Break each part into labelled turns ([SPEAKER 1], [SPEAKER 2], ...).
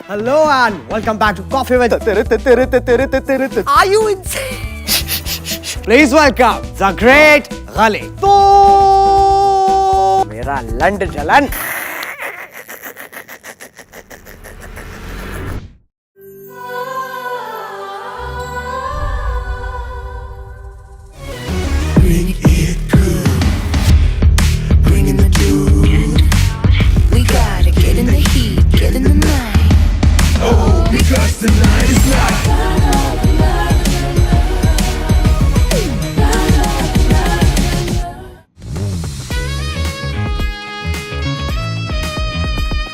[SPEAKER 1] Hello and welcome back to Coffee with. Are you insane? Please welcome the great Ghali. तो मेरा लंड जलन.
[SPEAKER 2] Bring it good. Bring in the dude.
[SPEAKER 3] We gotta get in the heat, get in the night.
[SPEAKER 2] Oh, because tonight is not.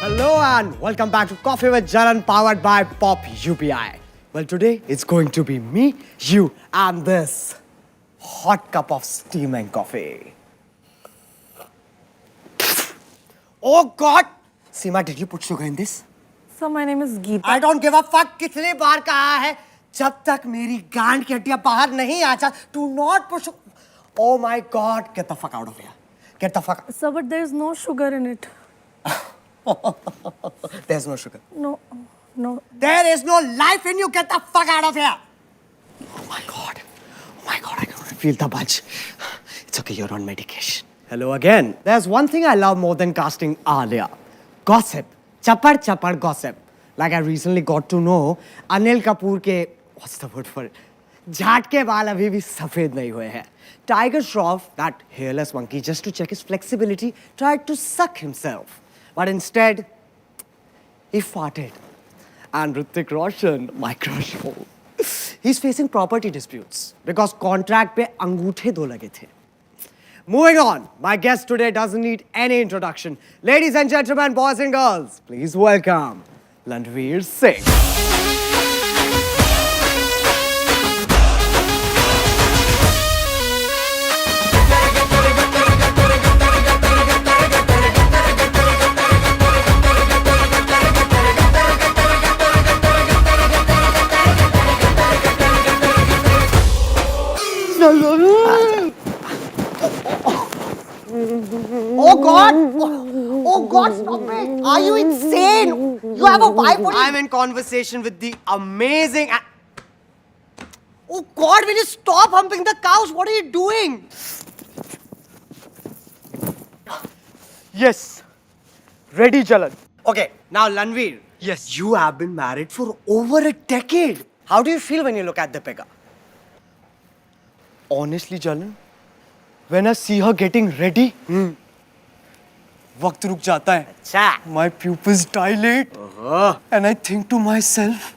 [SPEAKER 1] Hello and welcome back to Coffee with Jalan powered by Pop UPI. Well, today it's going to be me, you, and this hot cup of steaming coffee. Oh God! Seema, did you put sugar in this?
[SPEAKER 4] So my name is Geeta.
[SPEAKER 1] I don't give a fuck. कितने बार कहा है जब तक मेरी गांड की हड्डियां बाहर नहीं आ जाए, do not push. Oh my God! Get the fuck out of here. Get the fuck.
[SPEAKER 4] Sir, but there's no sugar in it.
[SPEAKER 1] There's no sugar.
[SPEAKER 4] No.
[SPEAKER 1] There is no life in you. Get the fuck out of here. Oh my God. I can feel the bunch. It's okay, you're on medication. Hello again. There's one thing I love more than casting Alia. Gossip. Chapar gossip. Like I recently got to know Anil Kapoor ke, what's the word for it? झाट के बाल अभी भी सफेद नहीं हुए हैं. Tiger Shroff, that hairless monkey, just to check his flexibility, tried to suck himself. But instead, he farted. And Hrithik Roshan, my crush, he's facing property disputes because contract पे अंगूठे दो लगे थे. Moving on, my guest today doesn't need any introduction. Ladies and gentlemen, boys and girls, please welcome Landveer Singh. Oh God! Oh God, stop it! Are you insane? You have a wife? I'm in conversation with the amazing. Oh God, will you stop humping the cows? What are you doing? Yes. Ready, Jalan. Okay, now Landveer. Yes. You have been married for over a decade. How do you feel when you look at Deepika? Honestly, Jalan, when I see her getting ready, वक्त रुक जाता है. अच्छा. My pupils dilate. And I think to myself,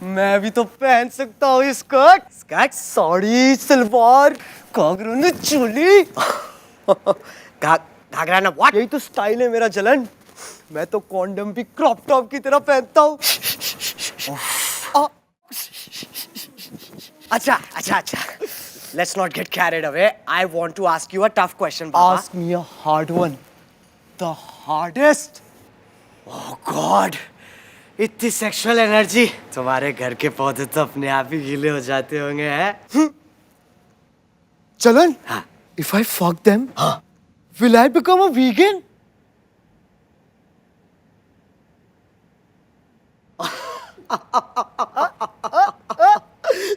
[SPEAKER 1] मैं भी तो पहन सकता हूँ ये स्कर्ट. स्कर्ट, साड़ी, सलवार, घाघरा न चोली. घाघरा ना what? यही तो स्टाइल है मेरा जलन. मैं तो कॉन्डम भी क्रॉप टॉप की तरह पहनता हूँ. अच्छा. Let's not get carried away. I want to ask you a tough question, Baba. Ask me a hard one. The hardest? Oh God! इतनी sexual energy. तुम्हारे घर के पौधे तो अपने आप ही गीले हो जाते होंगे, हैं? चलन? हाँ. If I fuck them, हाँ. Will I become a vegan?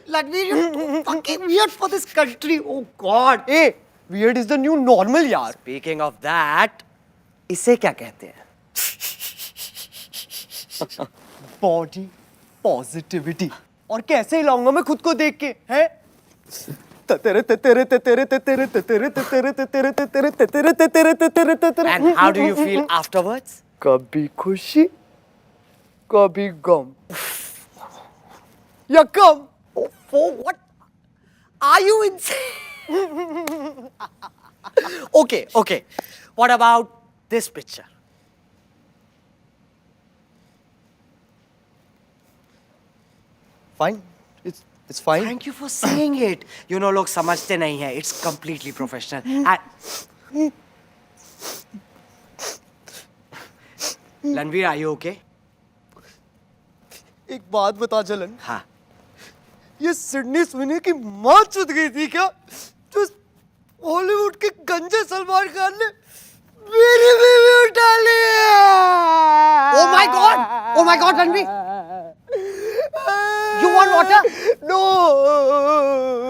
[SPEAKER 1] Landveer, you're too fucking weird for this country. Oh God. Hey, weird is the new normal, yaar. Speaking of that, इसे क्या कहते हैं? Body positivity. और कैसे हिलाऊंगा मैं खुद को देख के, हैं? And how do you feel afterwards? कभी खुशी, कभी गम. या कम. Oh, what? Are you insane? Okay. What about this picture? Fine. It's fine. Thank you for saying it. You know, लोग समझते नहीं हैं. It's completely professional. And Landveer, are you okay? एक बात बता जलन. हाँ. ये सिडनी स्विनी की माँ चुद गई थी क्या? जो हॉलीवुड के गंजे सलमान खान ने मेरी बीवी उठा ली. Oh my God! Oh my God, Ranveer! You want water?
[SPEAKER 5] No!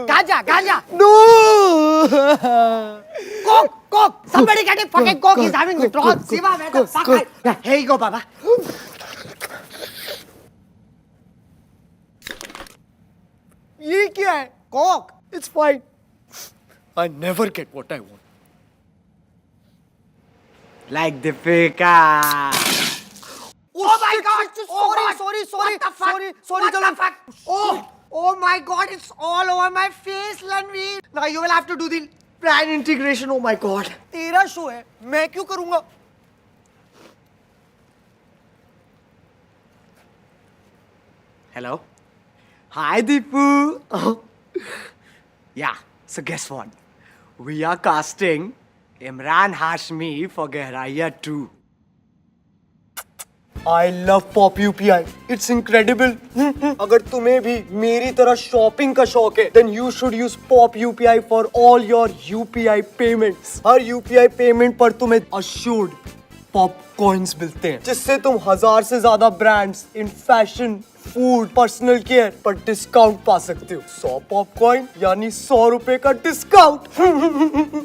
[SPEAKER 1] Ganja!
[SPEAKER 5] No!
[SPEAKER 1] Coke! Somebody get him fucking Coke! He's having withdrawal. Siva, where the fuck are you? Here you go, Baba.
[SPEAKER 5] ये क्या है?
[SPEAKER 1] Coke!
[SPEAKER 5] It's fine. I never get what I want.
[SPEAKER 1] Like Deepika. Oh my God!
[SPEAKER 5] Sorry.
[SPEAKER 1] What the fuck?
[SPEAKER 5] Sorry,
[SPEAKER 1] What the fuck? Oh my God! It's all over my face, Ranveer. Now you will have to do the brand integration. Oh my God!
[SPEAKER 5] तेरा show है, मैं क्यों करूंगा?
[SPEAKER 1] Hello. Hi, Deepu. Yeah. So guess what? We are casting Imran Hashmi for Gehraiya 2.
[SPEAKER 5] I love Pop UPI. It's incredible. अगर तुम्हें भी मेरी तरह शॉपिंग का शौक है, then you should use Pop UPI for all your UPI payments. Her UPI payment पर तुम्हें assured पॉप कॉइन्स मिलते हैं, जिससे तुम 1000 से ज्यादा brands in fashion, food, personal care पर डिस्काउंट पा सकते हो। 100 पॉप कॉइन यानी 100 रुपए का discount.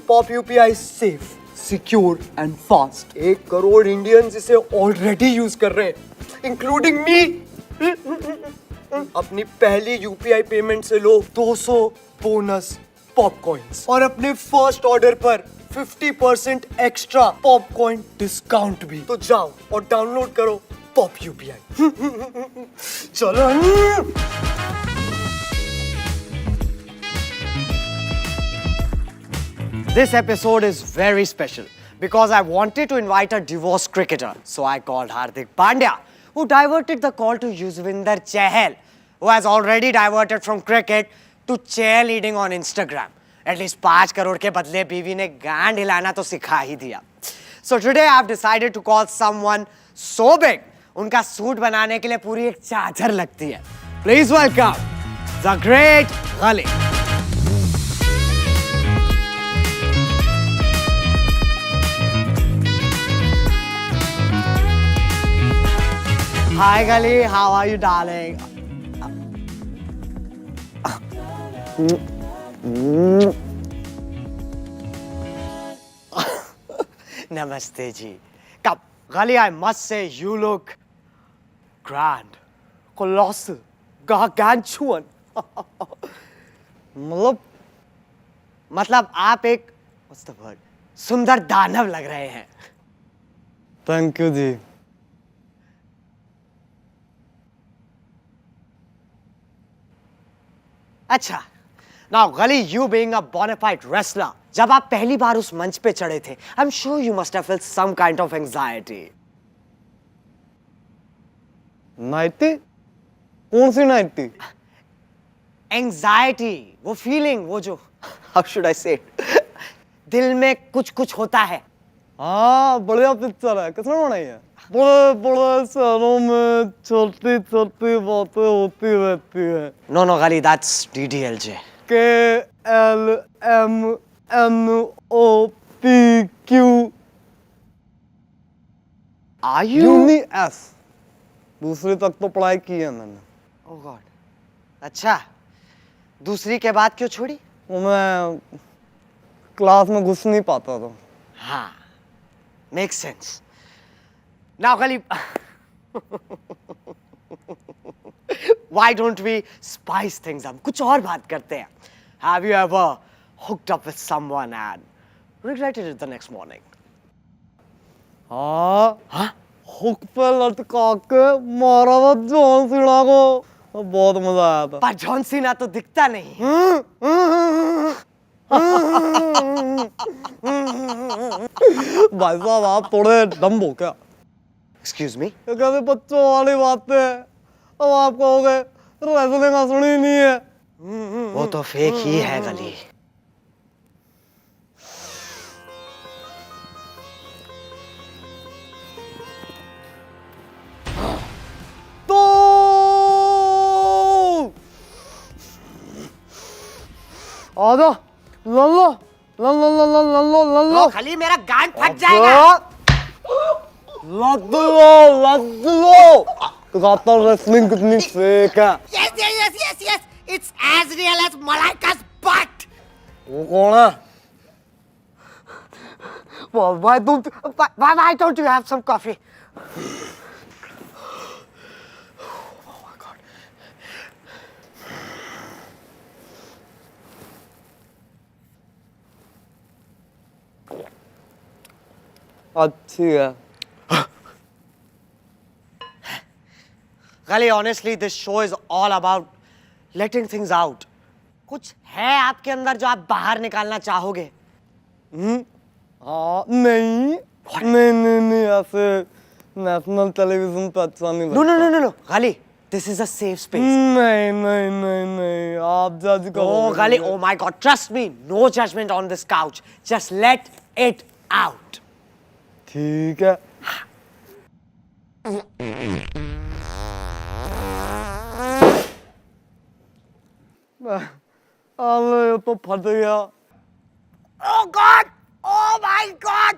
[SPEAKER 5] Pop UPI safe, secure and fast. 1 crore Indians इसे ऑलरेडी यूज कर रहे हैं, इंक्लूडिंग मी। अपनी पहली यूपीआई पेमेंट से लो 200 बोनस पॉप कॉइन्स और अपने फर्स्ट ऑर्डर पर 50% एक्स्ट्रा पॉप कॉइन डिस्काउंट भी। तो जाओ और डाउनलोड करो पॉप यूपीआई। चलो।
[SPEAKER 1] This episode is very special because I wanted to invite a divorced cricketer. So I called Hardik Pandya, who diverted the call to Yuzvinder Chahal, who has already diverted from cricket to cheerleading on Instagram. At least 5 crore के बदले बीवी ने गांड हिलाना तो सिखा ही दिया. So today I have decided to call someone so big, उनका सूट बनाने के लिए पूरी एक चादर लगती है. Please welcome the great Ghali. Hi Ghali, how are you, darling? Namaste ji. Come, Ghali, I must say you look grand, colossal, gargantuan. मतलब आप एक what's the word? सुंदर दानव लग रहे हैं.
[SPEAKER 5] थैंक यू जी।
[SPEAKER 1] अच्छा, now Ghali, you being a bona fide wrestler, जब आप पहली बार उस मंच पे चढ़े थे, I'm sure you must have felt some kind of anxiety.
[SPEAKER 5] Nightie? कौन सी नाइटी?
[SPEAKER 1] Anxiety, वो feeling, वो जो, how should I say it? दिल में कुछ होता है.
[SPEAKER 5] हाँ, बढ़िया पिक्चर है। किसने बनाई है? बड़े बड़े शहरों में छोटी छोटी बातें होती रहती है।
[SPEAKER 1] No, Ghali, that's DDLJ.
[SPEAKER 5] KLMNOPQ.
[SPEAKER 1] Are you?
[SPEAKER 5] UNIS. दूसरी तक तो पढ़ाई की है मैंने।
[SPEAKER 1] Oh God. अच्छा, दूसरी के बाद क्यों छोड़ी?
[SPEAKER 5] वो मैं क्लास में घुस नहीं पाता था।
[SPEAKER 1] हाँ, makes sense. Now, Ghali, why don't we spice things up? कुछ और बात करते हैं. Have you ever hooked up with someone and regretted it the next morning?
[SPEAKER 5] हाँ,
[SPEAKER 1] हाँ?
[SPEAKER 5] हुक पे लटका के मारा था जॉन सीना को, बहुत मजा आया था।
[SPEAKER 1] पर जॉन सीना तो दिखता नहीं.
[SPEAKER 5] भाई साहब आप थोड़े डम्ब हो क्या?
[SPEAKER 1] Excuse me?
[SPEAKER 5] ये कैसे बच्चों वाली बातें हैं? अब आप कहोगे रेसलिंग असली नहीं है।
[SPEAKER 1] वो तो फेक ही है Ghali.
[SPEAKER 5] तो आजा लल्लो लल्लो
[SPEAKER 1] Ghali, मेरा गांड फट जाएगा.
[SPEAKER 5] लद्दू तो कहता रेसलिंग कितनी फेक है।
[SPEAKER 1] Yes. It's as real as Malaika's butt.
[SPEAKER 5] वो कौन है?
[SPEAKER 1] Why don't you have some coffee?
[SPEAKER 5] अच्छी है।
[SPEAKER 1] Gali, honestly, this show is all about letting things out. कुछ है आपके अंदर जो आप बाहर निकालना चाहोगे?
[SPEAKER 5] हाँ नहीं ऐसे नेशनल टेलीविजन पे अच्छा नहीं लगता।
[SPEAKER 1] No. Gali, this is a safe space.
[SPEAKER 5] नहीं आप जज करो।
[SPEAKER 1] Oh, Gali, oh my God, trust me, no judgment on this couch. Just let it out.
[SPEAKER 5] ठीक है। अरे ये तो फट गया।
[SPEAKER 1] Oh God! Oh my God!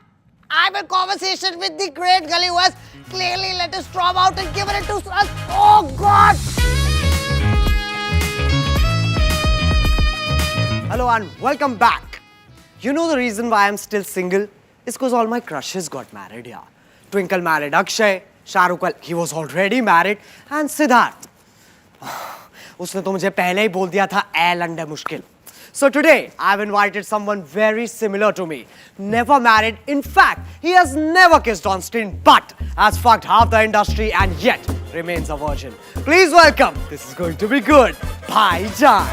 [SPEAKER 1] I'm in conversation with the great Gali who has clearly let his storm out and given it to us. Oh God! Hello and welcome back. You know the reason why I'm still single? It's because all my crushes got married here. Twinkle married Akshay, Shahrukh, well, he was already married, and Siddharth. उसने तो मुझे पहले ही बोल दिया था ए लंडे मुश्किल. So today I've invited someone very similar to me. Never married. In fact, he has never kissed on screen, but has fucked half the industry and yet remains a virgin. Please welcome. This is going to be good. Bhaijan.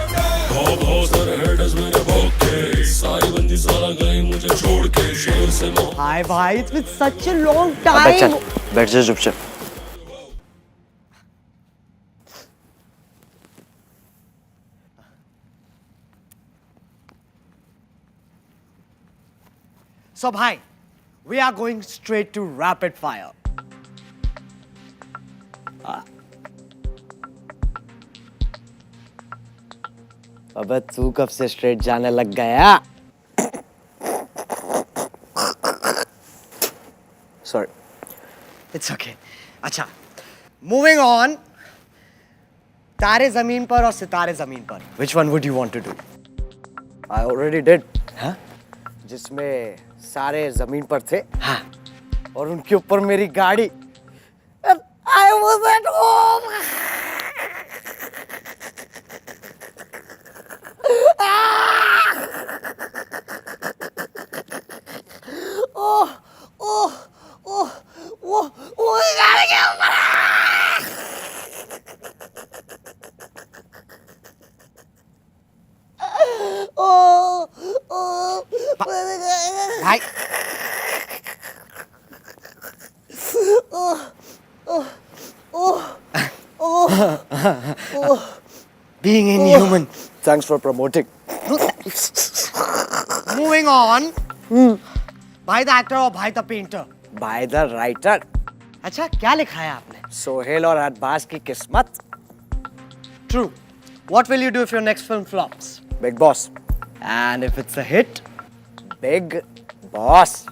[SPEAKER 1] Hi bhai, it's been such a long time.
[SPEAKER 5] बैठ जा चुपचाप।
[SPEAKER 1] So bhai, we are going straight to rapid fire.
[SPEAKER 5] अबे तू कब से straight जाने लग गया? Sorry.
[SPEAKER 1] It's okay. अच्छा, moving on. तारे जमीन पर और सितारे जमीन पर. Which one would you want to do?
[SPEAKER 5] I already did.
[SPEAKER 1] हाँ?
[SPEAKER 5] जिसमें सारे जमीन पर थे
[SPEAKER 1] हाँ.
[SPEAKER 5] और उनके ऊपर मेरी गाड़ी।
[SPEAKER 1] And I was at home. भाई being inhuman.
[SPEAKER 5] Thanks for promoting.
[SPEAKER 1] Moving on. भाई द एक्टर और भाई the painter.
[SPEAKER 5] By the writer.
[SPEAKER 1] अच्छा क्या लिखा है आपने?
[SPEAKER 5] सोहेल और अरबाज की किस्मत.
[SPEAKER 1] True. What will you do if your next film flops?
[SPEAKER 5] Big Boss.
[SPEAKER 1] And if it's a hit?
[SPEAKER 5] Big Boss.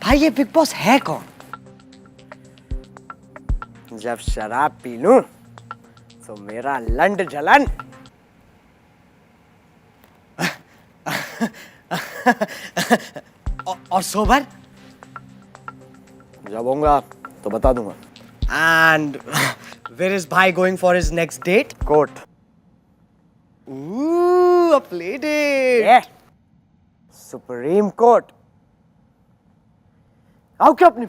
[SPEAKER 1] भाई ये बिग बॉस है कौन?
[SPEAKER 5] जब शराब पी लूं तो मेरा लंड जलन.
[SPEAKER 1] और सोबर?
[SPEAKER 5] जब होऊंगा तो बता दूंगा.
[SPEAKER 1] And where is Bhai going for his next date?
[SPEAKER 5] Court.
[SPEAKER 1] Ooh, a play date.
[SPEAKER 5] Yeah. Supreme court. आओ क्या अपनी.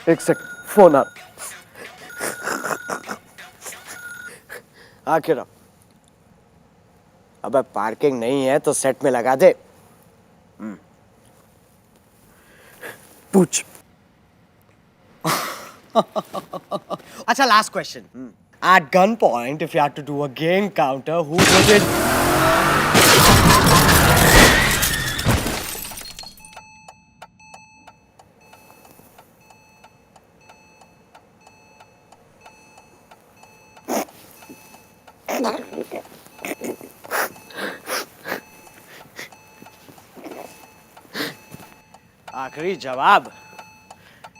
[SPEAKER 5] एक सेकंड फोन आ. आखिर अबे पार्किंग नहीं है तो सेट में लगा दे. पूछ.
[SPEAKER 1] अच्छा last question. At gunpoint, if you had to do a gay encounter, who would it? आखिरी जवाब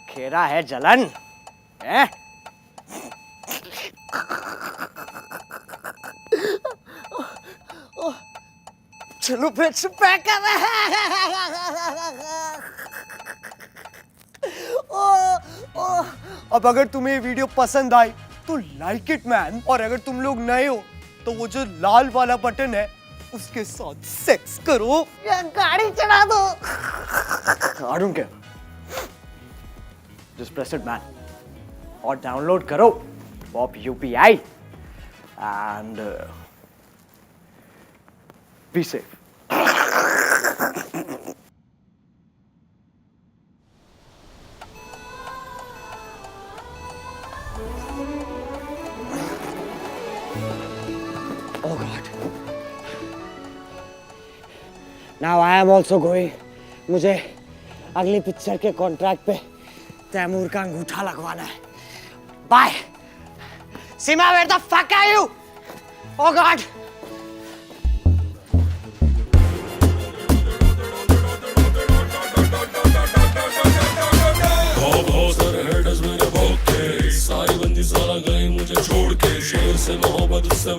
[SPEAKER 1] खेरा है जलन है? चलो फिर पैक कर
[SPEAKER 5] अब अगर तुम्हें ये वीडियो पसंद आई तो लाइक इट मैन, और अगर तुम लोग नए हो तो वो जो लाल वाला बटन है उसके साथ सेक्स करो या गाड़ी चला दो।
[SPEAKER 1] I don't care. Just press it, man. और डाउनलोड करो Pop UPI and be safe. Oh God. Now I am also going. मुझे अगली पिक्चर के कॉन्ट्रैक्ट पे तैमूर का अंगूठा लगवाना है। Bye. Seema, where the fuck are you? Oh God.
[SPEAKER 6] सारी बंदी सारा गई मुझे छोड़ के, शेर से मोहब्बत उससे